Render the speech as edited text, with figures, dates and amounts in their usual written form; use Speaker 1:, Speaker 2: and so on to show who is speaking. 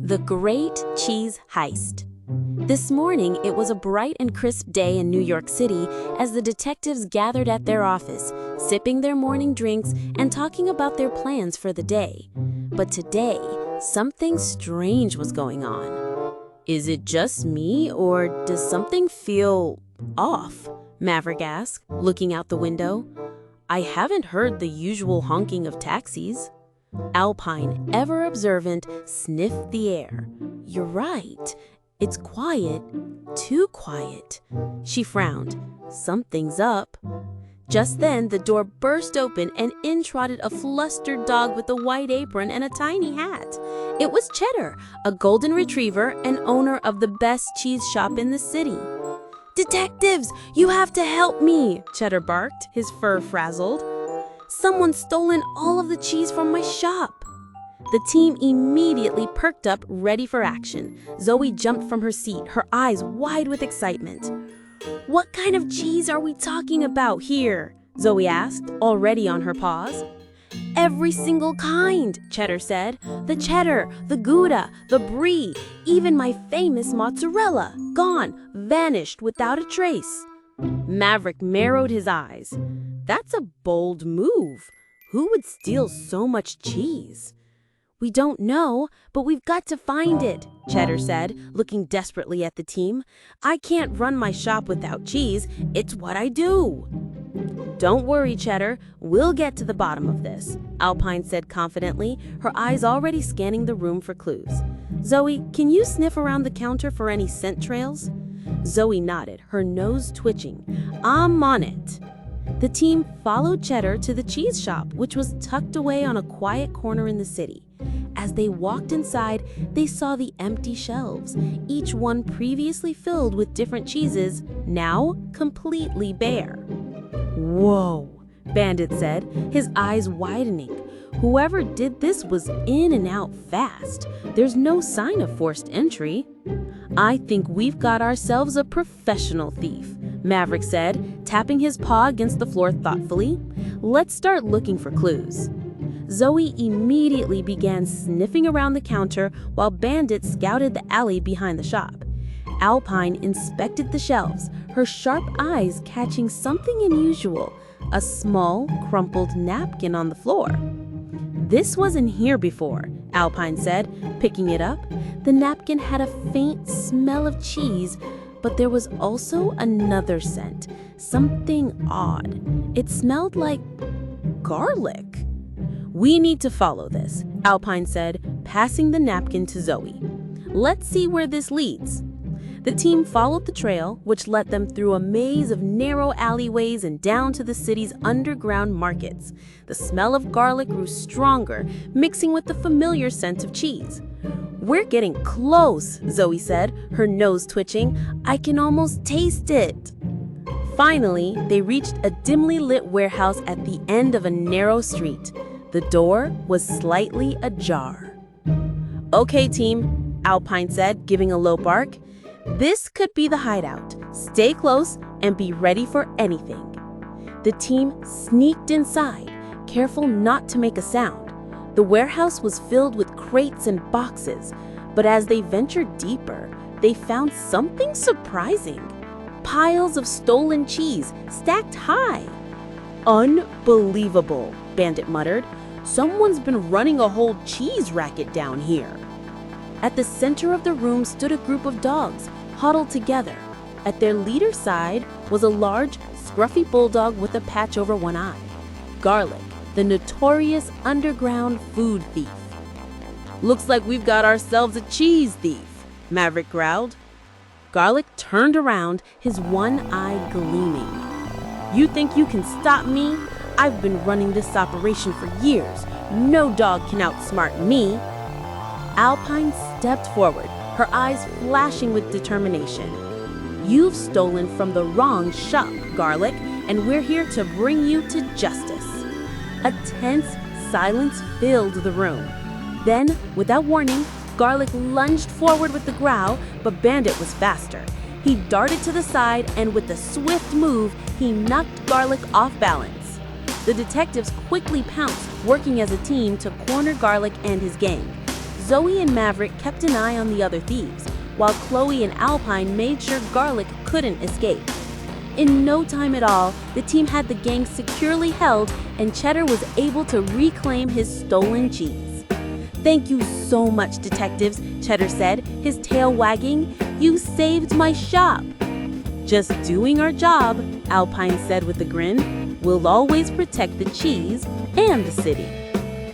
Speaker 1: The Great Cheese Heist. This morning, it was a bright and crisp day in New York City as the detectives gathered at their office, sipping their morning drinks and talking about their plans for the day. But today, something strange was going on. Is it just me, or does something feel off? Maverick asked, looking out the window. I haven't heard the usual honking of taxis. Alpine, ever observant, sniffed the air. You're right. It's quiet. Too quiet. She frowned. Something's up. Just then, the door burst open and in trotted a flustered dog with a white apron and a tiny hat. It was Cheddar, a golden retriever and owner of the best cheese shop in the city. Detectives, you have to help me, Cheddar barked, his fur frazzled. Someone's stolen all of the cheese from my shop. The team immediately perked up, ready for action. Zoey jumped from her seat, her eyes wide with excitement. What kind of cheese are we talking about here? Zoey asked, already on her paws. Every single kind, Cheddar said. The cheddar, the Gouda, the brie, even my famous mozzarella. Gone, vanished without a trace. Maverick narrowed his eyes. That's a bold move. Who would steal so much cheese? We don't know, but we've got to find it, Cheddar said, looking desperately at the team. I can't run my shop without cheese. It's what I do. Don't worry, Cheddar. We'll get to the bottom of this, Alpine said confidently, her eyes already scanning the room for clues. Zoey, can you sniff around the counter for any scent trails? Zoey nodded, her nose twitching. I'm on it. The team followed Cheddar to the cheese shop, which was tucked away on a quiet corner in the city. As they walked inside, they saw the empty shelves, each one previously filled with different cheeses, now completely bare. Whoa, Bandit said, his eyes widening. Whoever did this was in and out fast. There's no sign of forced entry. I think we've got ourselves a professional thief, Maverick said, tapping his paw against the floor thoughtfully. Let's start looking for clues. Zoey immediately began sniffing around the counter while Bandit scouted the alley behind the shop. Alpine inspected the shelves, her sharp eyes catching something unusual, a small, crumpled napkin on the floor. This wasn't here before, Alpine said, picking it up. The napkin had a faint smell of cheese, but there was also another scent, something odd. It smelled like garlic. We need to follow this, Alpine said, passing the napkin to Zoey. Let's see where this leads. The team followed the trail, which led them through a maze of narrow alleyways and down to the city's underground markets. The smell of garlic grew stronger, mixing with the familiar scent of cheese. We're getting close, Zoey said, her nose twitching. I can almost taste it. Finally, they reached a dimly lit warehouse at the end of a narrow street. The door was slightly ajar. Okay, team, Alpine said, giving a low bark. This could be the hideout. Stay close and be ready for anything. The team sneaked inside, careful not to make a sound. The warehouse was filled with crates and boxes, but as they ventured deeper, they found something surprising. Piles of stolen cheese stacked high. Unbelievable, Bandit muttered. Someone's been running a whole cheese racket down here. At the center of the room stood a group of dogs, huddled together. At their leader's side was a large, scruffy bulldog with a patch over one eye. Garlic, the notorious underground food thief. Looks like we've got ourselves a cheese thief, Maverick growled. Garlic turned around, his one eye gleaming. You think you can stop me? I've been running this operation for years. No dog can outsmart me. Alpine stepped forward, her eyes flashing with determination. You've stolen from the wrong shop, Garlic, and we're here to bring you to justice. A tense silence filled the room. Then, without warning, Garlic lunged forward with a growl, but Bandit was faster. He darted to the side, and with a swift move, he knocked Garlic off balance. The detectives quickly pounced, working as a team to corner Garlic and his gang. Zoey and Maverick kept an eye on the other thieves, while Chloe and Alpine made sure Garlic couldn't escape. In no time at all, the team had the gang securely held, and Cheddar was able to reclaim his stolen cheese. "Thank you so much, detectives," Cheddar said, his tail wagging. "You saved my shop." "Just doing our job," Alpine said with a grin. "We'll always protect the cheese and the city."